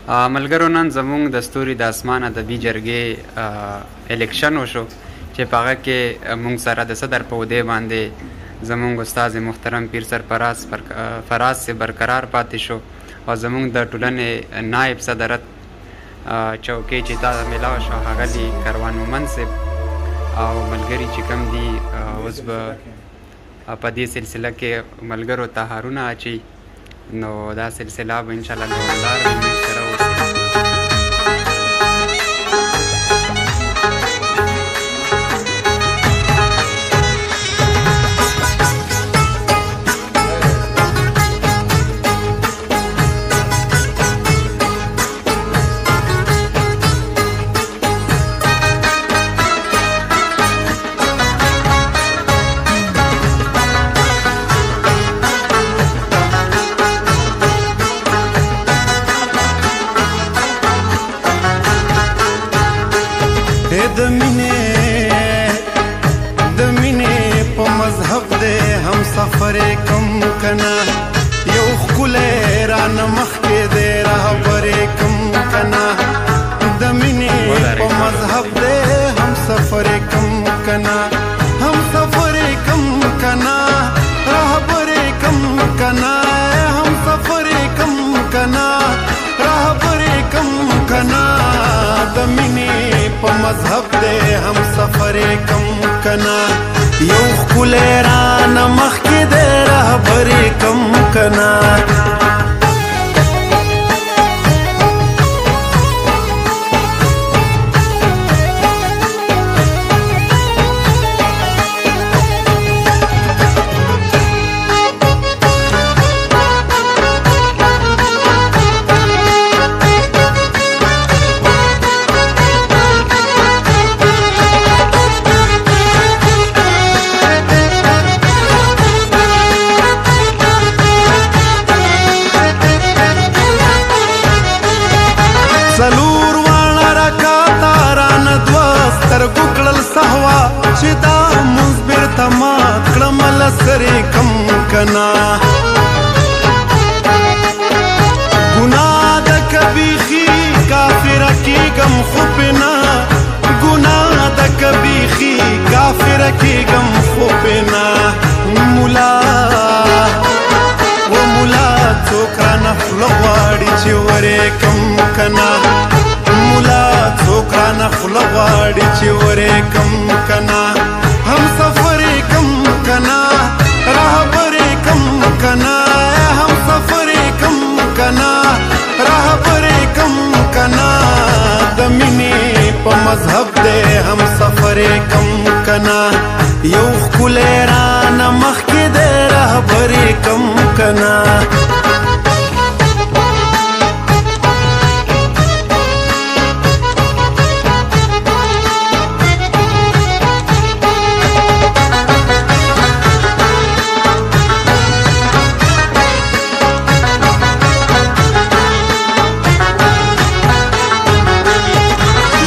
ملګرو نن زموږ د ستوري د اسمانه د دې جرګې الیکشن وشو چې په هغه کې موږ سره د صدر په عہدې باندې زموږ استاد محترم پیر سرفراز فراز سے برقرار پاتې شو او زموږ د ټولنې نائب صدرت چوکۍ چې تا میلاو شو هغه دی کروان مومن صاحب او ملګري چې کوم دي اوس به په دې سلسله کې ملګرو ته هارونه اچي نو دا سلسله به انشاءالله دوامدار موږ سره اوسي د مینې په مذهب دې هم سفر کم کنا یو ښکلی رانه مخکې دې رهبر کم کنا د مینې په مذهب دې هم سفر کم کنا هم سفر کم کنا رهبر کم کنا هم سفر کم کنا رهبر کم کنا د مینې په مذهب دې هم سفر کم کنا یو ښکلی رانه مخکې دې رهبر کم کنا څلور واړه رکعاته رانه دوه سترګو کړل سهوا چې دا مونځ بېرته مات کړم له سرې کم کنا ګناه ده که بیخي کافره کېږم خو پې نه ګناه ده که بیخي کافره کېږم خو پې نه ملا و ملا څوک رانه خوله غواړي چې ورې کم کنا ملا څوک رانه خوله غواړي چې ورې کم کنا هم سفر کم کنا رهبر کم کنا هم سفر کم کنا رهبر کم کنا د مینې په مذهب دې هم سفر کم کنا یو ښکلی رانه مخکې دې رهبر کم کنا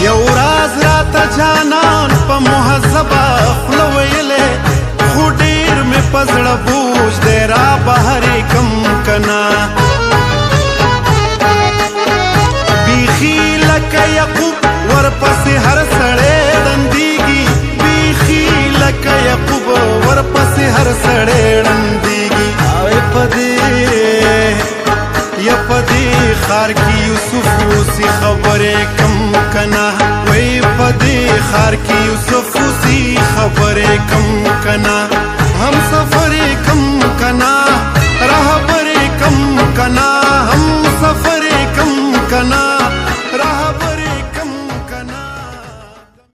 یو راز راته جانان په مهذبه خوله ویلې خو ډېر مې په زړه بوج دی را بهرې کم کنا بیخي لکه یعقوب ورپسې هر سړی ړندېږي بیخي لکه یعقوب ورپسې هر سړی ړندېږي یا په دې ښار کې یوسف اوسي خبرې کم کنا وای په دې ښار کې یوسف اوسي خبرې کم کنا هم سفر